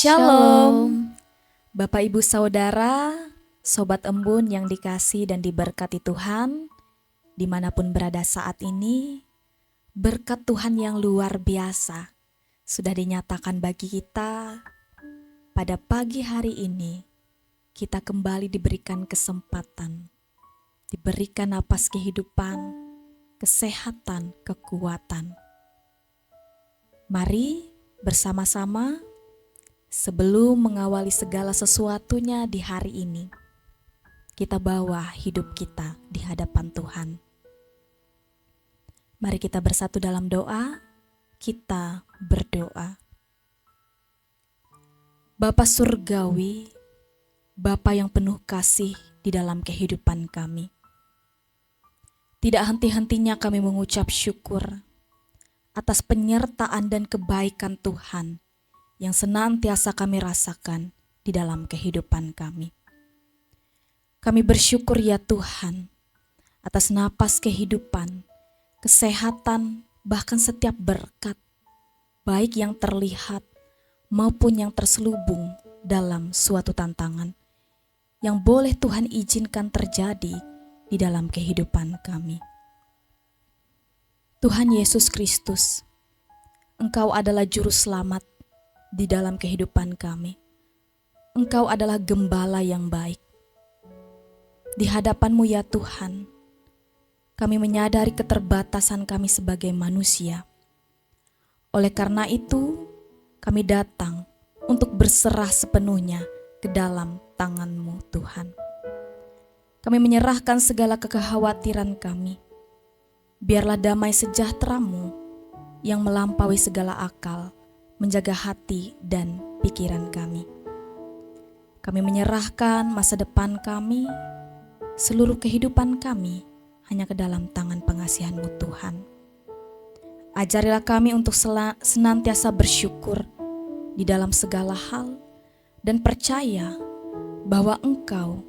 Shalom, Bapak Ibu Saudara, Sobat Embun yang dikasih dan diberkati Tuhan, dimanapun berada saat ini, berkat Tuhan yang luar biasa sudah dinyatakan bagi kita. Pada pagi hari ini, kita kembali diberikan kesempatan, diberikan napas kehidupan, kesehatan, kekuatan. Mari bersama-sama sebelum mengawali segala sesuatunya di hari ini, kita bawa hidup kita di hadapan Tuhan. Mari kita bersatu dalam doa, kita berdoa. Bapa Surgawi, Bapa yang penuh kasih di dalam kehidupan kami. Tidak henti-hentinya kami mengucap syukur atas penyertaan dan kebaikan Tuhan yang senantiasa kami rasakan di dalam kehidupan kami. Kami bersyukur ya Tuhan atas napas kehidupan, kesehatan, bahkan setiap berkat, baik yang terlihat maupun yang terselubung dalam suatu tantangan yang boleh Tuhan izinkan terjadi di dalam kehidupan kami. Tuhan Yesus Kristus, Engkau adalah juru selamat di dalam kehidupan kami. Engkau adalah gembala yang baik. Di hadapan-Mu ya Tuhan, kami menyadari keterbatasan kami sebagai manusia. Oleh karena itu, kami datang untuk berserah sepenuhnya ke dalam tangan-Mu Tuhan. Kami menyerahkan segala kekhawatiran kami. Biarlah damai sejahtera-Mu yang melampaui segala akal menjaga hati dan pikiran kami. Kami menyerahkan masa depan kami, seluruh kehidupan kami hanya ke dalam tangan pengasihan-Mu Tuhan. Ajarilah kami untuk senantiasa bersyukur di dalam segala hal dan percaya bahwa Engkau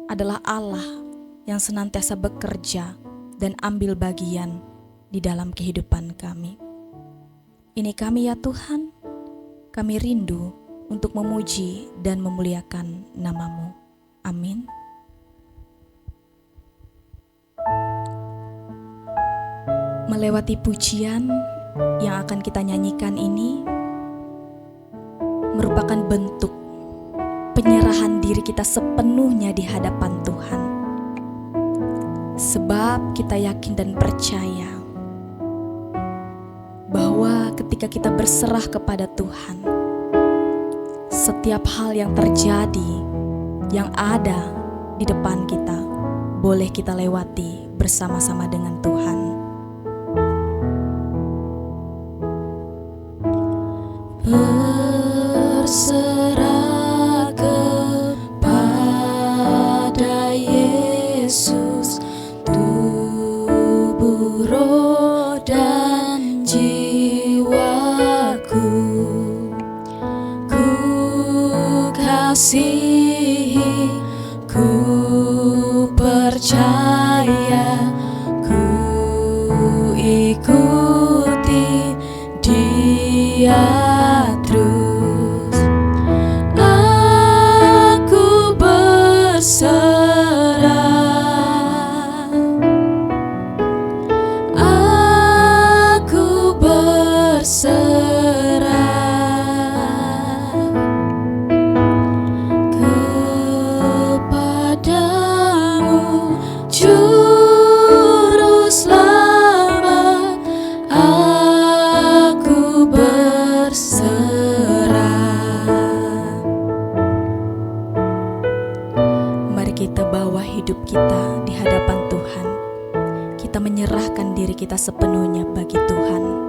adalah Allah yang senantiasa bekerja dan ambil bagian di dalam kehidupan kami. Ini kami ya Tuhan, kami rindu untuk memuji dan memuliakan nama-Mu. Amin. Melewati pujian yang akan kita nyanyikan ini merupakan bentuk penyerahan diri kita sepenuhnya di hadapan Tuhan. Sebab kita yakin dan percaya bahwa ketika kita berserah kepada Tuhan, setiap hal yang terjadi, yang ada di depan kita, boleh kita lewati bersama-sama dengan Tuhan. Berserah kepada Yesus, tubuh, roh, dan jiwaku. Ku kasihi, ku percaya, ku ikuti Dia terus. Aku berserah, aku berserah kepadamu, Juru Selamat. Aku berserah. Mari kita bawa hidup kita di hadapan Tuhan. Kita menyerahkan diri kita sepenuhnya bagi Tuhan.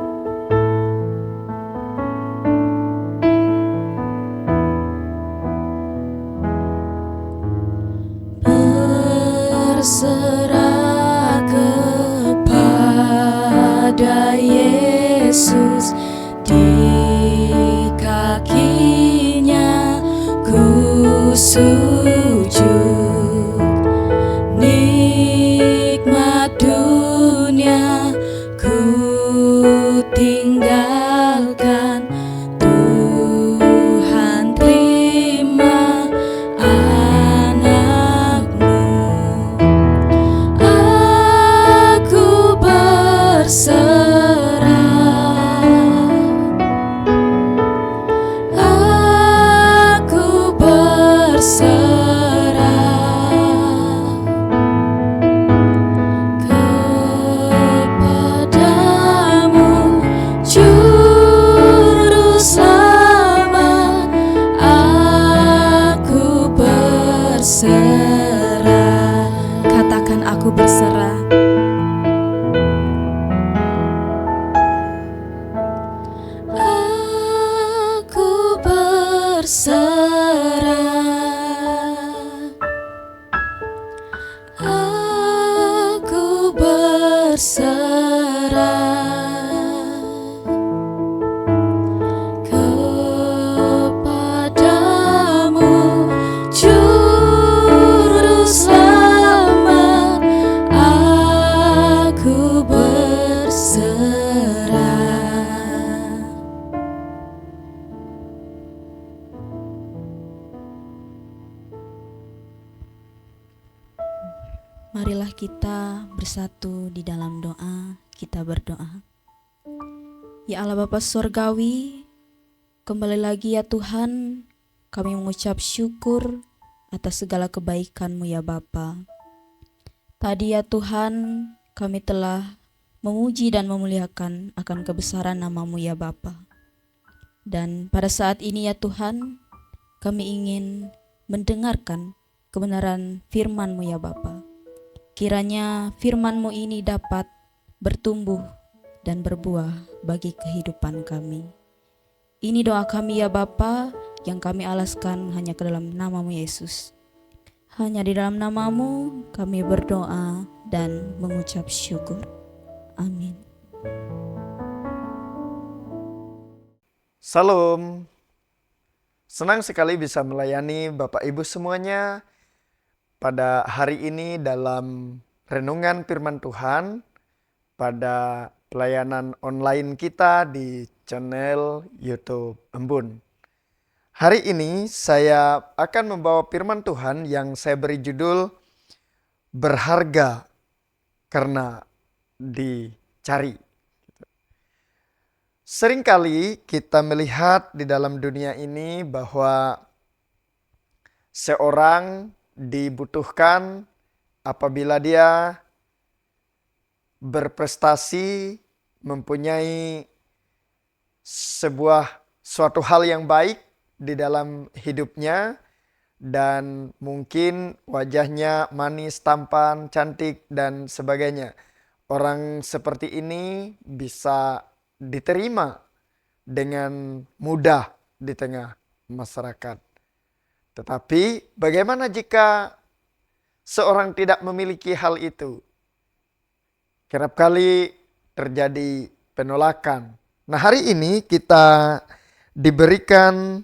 Berserah kepada Yesus, di kakinya ku sujud. Nikmat dunia ku tinggalkan, Tuhan Marilah kita bersatu di dalam doa, kita berdoa. Ya Allah Bapa Surgawi, kembali lagi ya Tuhan, kami mengucap syukur atas segala kebaikan-Mu ya Bapa. Tadi ya Tuhan, kami telah memuji dan memuliakan akan kebesaran nama-Mu ya Bapa. Dan pada saat ini ya Tuhan, kami ingin mendengarkan kebenaran firman-Mu ya Bapa. Kiranya firman-Mu ini dapat bertumbuh dan berbuah bagi kehidupan kami. Ini doa kami ya Bapa, yang kami alaskan hanya ke dalam nama-Mu Yesus. Hanya di dalam nama-Mu kami berdoa dan mengucap syukur. Amin. Salam. Senang sekali bisa melayani Bapak Ibu semuanya pada hari ini dalam renungan firman Tuhan pada pelayanan online kita di channel YouTube Embun. Hari ini saya akan membawa firman Tuhan yang saya beri judul Berharga karena dicari. Seringkali kita melihat di dalam dunia ini bahwa seorang dibutuhkan apabila dia berprestasi, mempunyai suatu hal yang baik di dalam hidupnya, dan mungkin wajahnya manis, tampan, cantik, dan sebagainya. Orang seperti ini bisa diterima dengan mudah di tengah masyarakat. Tetapi bagaimana jika seorang tidak memiliki hal itu? Kerap kali terjadi penolakan. Nah, hari ini kita diberikan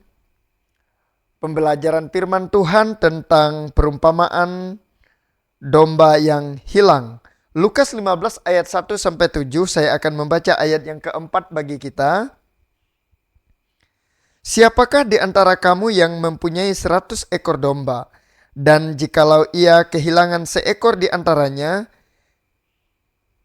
pembelajaran firman Tuhan tentang perumpamaan domba yang hilang. Lukas 15 ayat 1-7, saya akan membaca ayat yang keempat bagi kita. Siapakah di antara kamu yang mempunyai 100 ekor domba, dan jikalau ia kehilangan seekor di antaranya,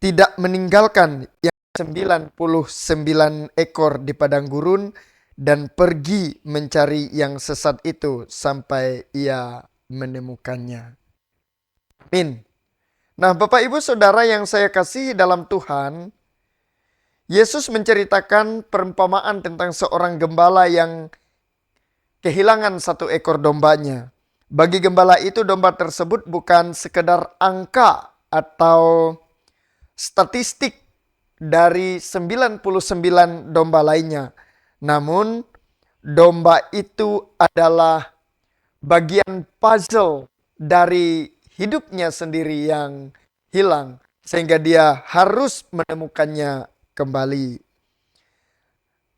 tidak meninggalkan yang 99 ekor di padang gurun dan pergi mencari yang sesat itu sampai ia menemukannya. Amin. Nah, Bapak Ibu Saudara yang saya kasihi dalam Tuhan, Yesus menceritakan perumpamaan tentang seorang gembala yang kehilangan 1 ekor dombanya. Bagi gembala itu, domba tersebut bukan sekedar angka atau statistik dari 99 domba lainnya. Namun, domba itu adalah bagian puzzle dari hidupnya sendiri yang hilang, sehingga dia harus menemukannya kembali.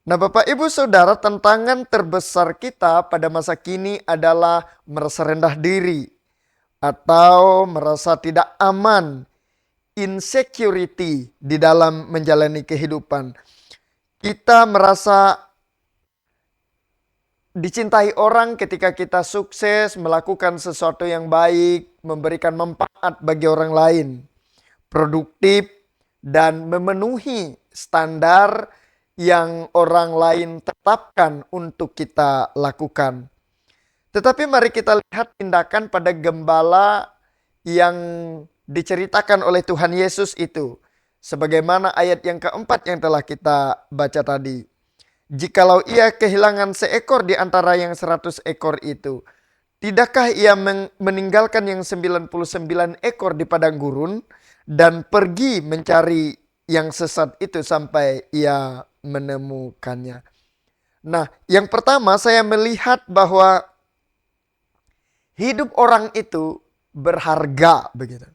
Nah, Bapak Ibu Saudara, tantangan terbesar kita pada masa kini adalah merasa rendah diri atau merasa tidak aman, insecurity di dalam menjalani kehidupan. Kita merasa dicintai orang ketika kita sukses, melakukan sesuatu yang baik, memberikan manfaat bagi orang lain, produktif, dan memenuhi standar yang orang lain tetapkan untuk kita lakukan. Tetapi mari kita lihat tindakan pada gembala yang diceritakan oleh Tuhan Yesus itu. Sebagaimana ayat yang keempat yang telah kita baca tadi. Jikalau ia kehilangan seekor di antara yang 100 ekor itu, tidakkah ia meninggalkan yang 99 ekor di padang gurun dan pergi mencari yang sesat itu sampai ia menemukannya. Nah, yang pertama saya melihat bahwa hidup orang itu berharga begitu.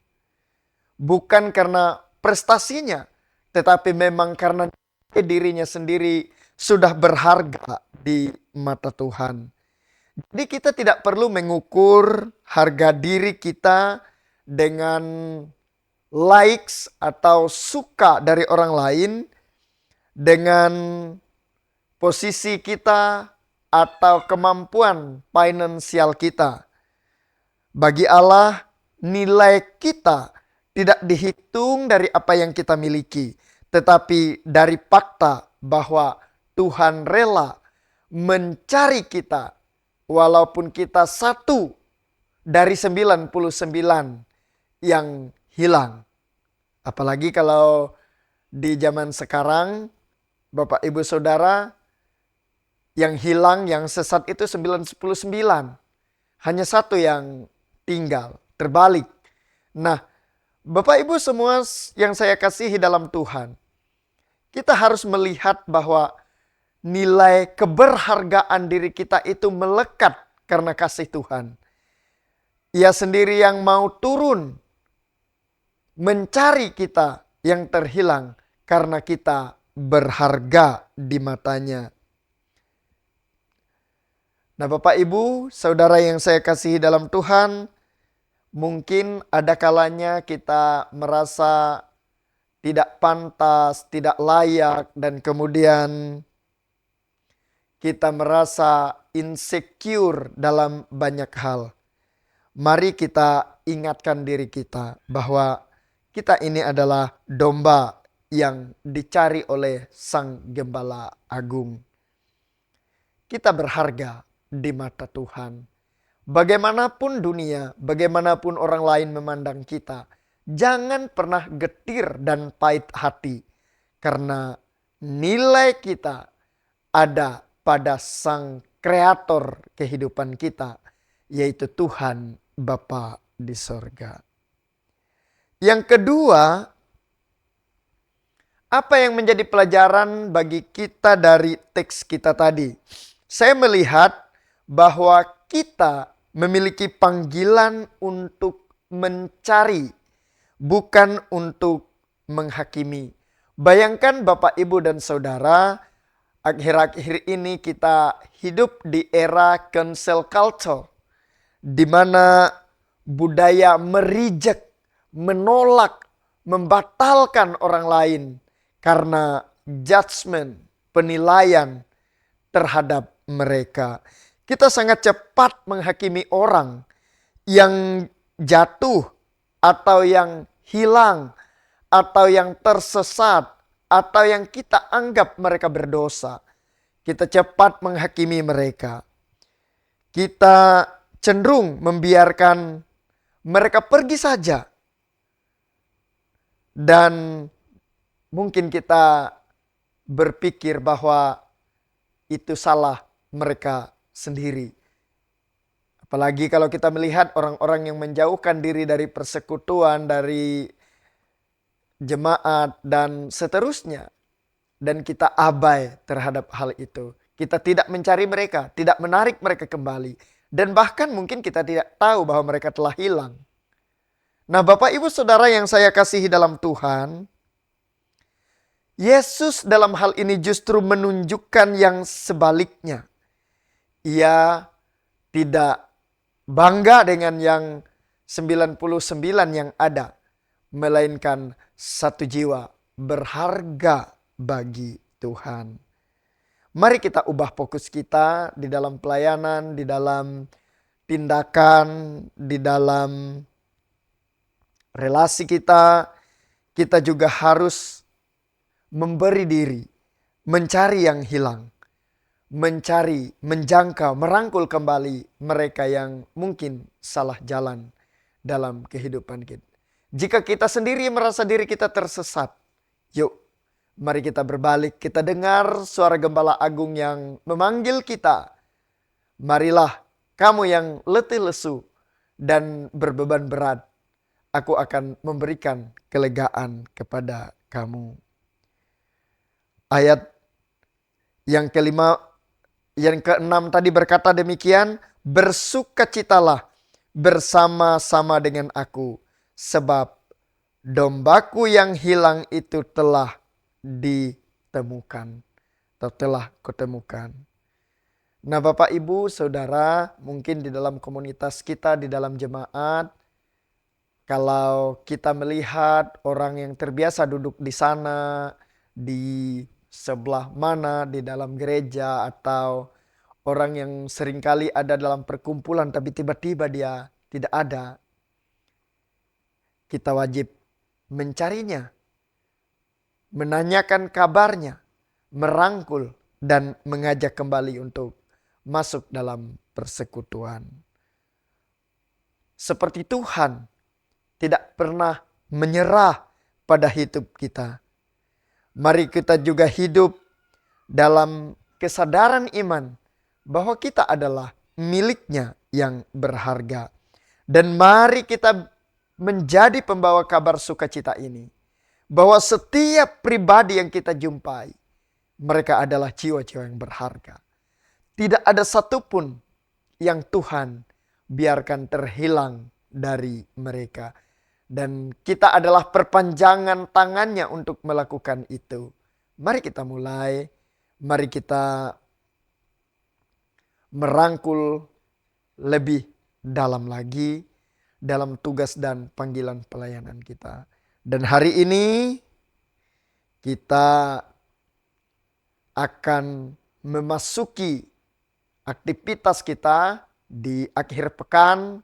Bukan karena prestasinya, tetapi memang karena dirinya sendiri sudah berharga di mata Tuhan. Jadi kita tidak perlu mengukur harga diri kita dengan likes atau suka dari orang lain, dengan posisi kita atau kemampuan finansial kita. Bagi Allah, nilai kita tidak dihitung dari apa yang kita miliki, tetapi dari fakta bahwa Tuhan rela mencari kita walaupun kita satu dari 99 yang hilang. Apalagi kalau di zaman sekarang, Bapak Ibu Saudara, yang hilang, yang sesat itu 99. Hanya satu yang tinggal, terbalik. Nah, Bapak Ibu semua yang saya kasihi dalam Tuhan, kita harus melihat bahwa nilai keberhargaan diri kita itu melekat karena kasih Tuhan. Ia sendiri yang mau turun mencari kita yang terhilang karena kita berharga di matanya. Nah, Bapak Ibu, saudara yang saya kasihi dalam Tuhan, mungkin ada kalanya kita merasa tidak pantas, tidak layak, dan kemudian kita merasa insecure dalam banyak hal. Mari kita ingatkan diri kita bahwa kita ini adalah domba yang dicari oleh Sang Gembala Agung. Kita berharga di mata Tuhan. Bagaimanapun dunia, bagaimanapun orang lain memandang kita, jangan pernah getir dan pahit hati. Karena nilai kita ada pada Sang Kreator kehidupan kita, yaitu Tuhan Bapa di sorga. Yang kedua, apa yang menjadi pelajaran bagi kita dari teks kita tadi? Saya melihat bahwa kita memiliki panggilan untuk mencari, bukan untuk menghakimi. Bayangkan Bapak, Ibu, dan Saudara, akhir-akhir ini kita hidup di era cancel culture, di mana budaya merijek, menolak, membatalkan orang lain karena judgment, penilaian terhadap mereka. Kita sangat cepat menghakimi orang yang jatuh atau yang hilang atau yang tersesat atau yang kita anggap mereka berdosa. Kita cepat menghakimi mereka. Kita cenderung membiarkan mereka pergi saja. Dan mungkin kita berpikir bahwa itu salah mereka sendiri. Apalagi kalau kita melihat orang-orang yang menjauhkan diri dari persekutuan, dari jemaat, dan seterusnya. Dan kita abai terhadap hal itu. Kita tidak mencari mereka, tidak menarik mereka kembali. Dan bahkan mungkin kita tidak tahu bahwa mereka telah hilang. Nah, Bapak, Ibu, Saudara yang saya kasihi dalam Tuhan, Yesus dalam hal ini justru menunjukkan yang sebaliknya. Ia tidak bangga dengan yang 99 yang ada, melainkan satu jiwa berharga bagi Tuhan. Mari kita ubah fokus kita di dalam pelayanan, di dalam tindakan, di dalam relasi kita. Kita juga harus memberi diri, mencari yang hilang. Mencari, menjangkau, merangkul kembali mereka yang mungkin salah jalan dalam kehidupan kita. Jika kita sendiri merasa diri kita tersesat, yuk mari kita berbalik, kita dengar suara Gembala Agung yang memanggil kita. Marilah kamu yang letih lesu dan berbeban berat, aku akan memberikan kelegaan kepada kamu. Ayat yang keenam tadi berkata demikian, bersukacitalah bersama-sama dengan aku, sebab dombaku yang hilang itu telah ditemukan atau telah kutemukan. Nah, Bapak, Ibu, Saudara, mungkin di dalam komunitas kita, di dalam jemaat, kalau kita melihat orang yang terbiasa duduk di sana, di sebelah mana, di dalam gereja, atau orang yang seringkali ada dalam perkumpulan tapi tiba-tiba dia tidak ada. kita wajib mencarinya, menanyakan kabarnya, merangkul, dan mengajak kembali untuk masuk dalam persekutuan. Seperti Tuhan tidak pernah menyerah pada hidup kita. Mari kita juga hidup dalam kesadaran iman bahwa kita adalah miliknya yang berharga. Dan mari kita menjadi pembawa kabar sukacita ini. Bahwa setiap pribadi yang kita jumpai, mereka adalah jiwa-jiwa yang berharga. Tidak ada satupun yang Tuhan biarkan terhilang dari mereka. Dan kita adalah perpanjangan tangannya untuk melakukan itu. Mari kita mulai. Mari kita merangkul lebih dalam lagi dalam tugas dan panggilan pelayanan kita. Dan hari ini kita akan memasuki aktivitas kita di akhir pekan.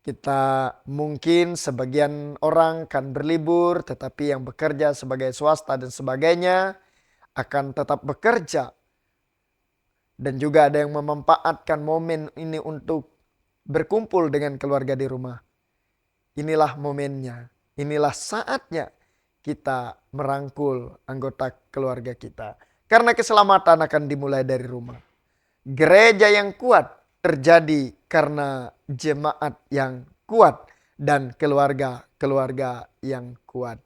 Kita mungkin sebagian orang kan berlibur, tetapi yang bekerja sebagai swasta dan sebagainya akan tetap bekerja. Dan juga ada yang memanfaatkan momen ini untuk berkumpul dengan keluarga di rumah. Inilah momennya. Inilah saatnya kita merangkul anggota keluarga kita. Karena keselamatan akan dimulai dari rumah. Gereja yang kuat terjadi karena jemaat yang kuat dan keluarga-keluarga yang kuat.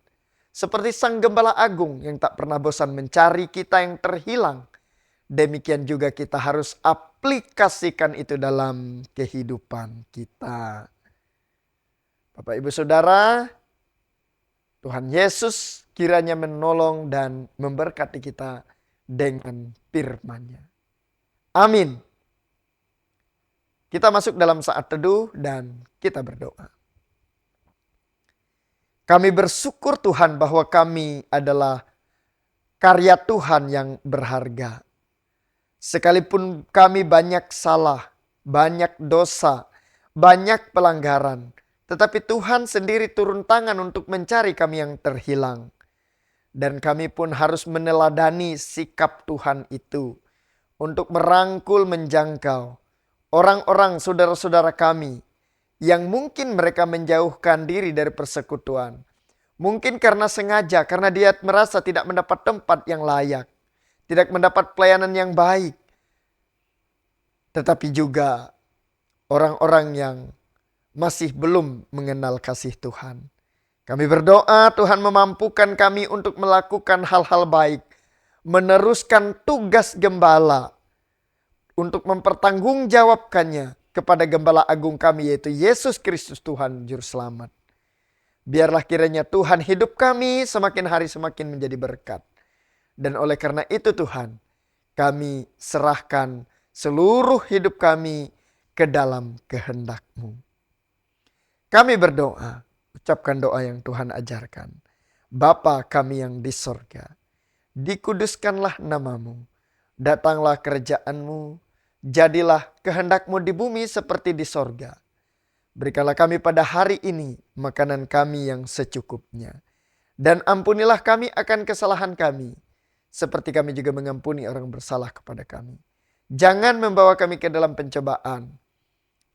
Seperti Sang Gembala Agung yang tak pernah bosan mencari kita yang terhilang. Demikian juga kita harus aplikasikan itu dalam kehidupan kita. Bapak Ibu Saudara, Tuhan Yesus kiranya menolong dan memberkati kita dengan firman-Nya. Amin. Kita masuk dalam saat teduh dan kita berdoa. Kami bersyukur Tuhan bahwa kami adalah karya Tuhan yang berharga. Sekalipun kami banyak salah, banyak dosa, banyak pelanggaran. Tetapi Tuhan sendiri turun tangan untuk mencari kami yang terhilang. Dan kami pun harus meneladani sikap Tuhan itu. Untuk merangkul menjangkau orang-orang saudara-saudara kami. Yang mungkin mereka menjauhkan diri dari persekutuan. Mungkin karena sengaja, karena dia merasa tidak mendapat tempat yang layak. Tidak mendapat pelayanan yang baik. Tetapi juga orang-orang yang masih belum mengenal kasih Tuhan. Kami berdoa Tuhan memampukan kami untuk melakukan hal-hal baik. Meneruskan tugas gembala. Untuk mempertanggungjawabkannya kepada Gembala Agung kami yaitu Yesus Kristus Tuhan Juru Selamat. Biarlah kiranya Tuhan hidup kami semakin hari semakin menjadi berkat. Dan oleh karena itu Tuhan, kami serahkan seluruh hidup kami ke dalam kehendak-Mu. Kami berdoa, ucapkan doa yang Tuhan ajarkan. Bapa kami yang di sorga, dikuduskanlah nama-Mu, datanglah kerajaan-Mu, jadilah kehendak-Mu di bumi seperti di sorga. Berikanlah kami pada hari ini makanan kami yang secukupnya. Dan ampunilah kami akan kesalahan kami, seperti kami juga mengampuni orang bersalah kepada kami. Jangan membawa kami ke dalam pencobaan,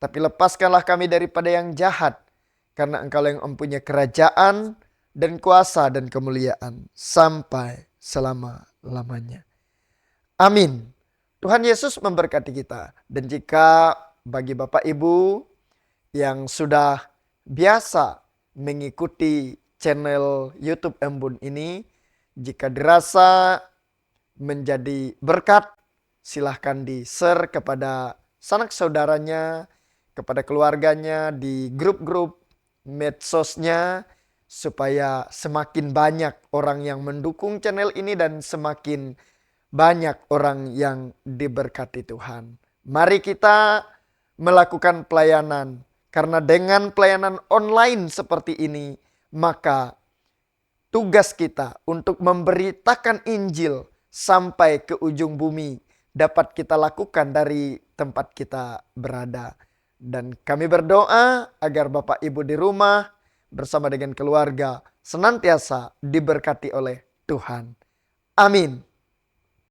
tapi lepaskanlah kami daripada yang jahat, karena Engkau yang mempunyai kerajaan dan kuasa dan kemuliaan sampai selama-lamanya. Amin. Tuhan Yesus memberkati kita. Dan jika bagi Bapak Ibu yang sudah biasa mengikuti channel YouTube Embun ini, jika dirasa menjadi berkat, silahkan di-share kepada sanak saudaranya, kepada keluarganya, di grup-grup medsosnya, supaya semakin banyak orang yang mendukung channel ini dan semakin banyak orang yang diberkati Tuhan. Mari kita melakukan pelayanan, karena dengan pelayanan online seperti ini, maka tugas kita untuk memberitakan Injil sampai ke ujung bumi dapat kita lakukan dari tempat kita berada. Dan kami berdoa agar Bapak Ibu di rumah bersama dengan keluarga senantiasa diberkati oleh Tuhan. Amin.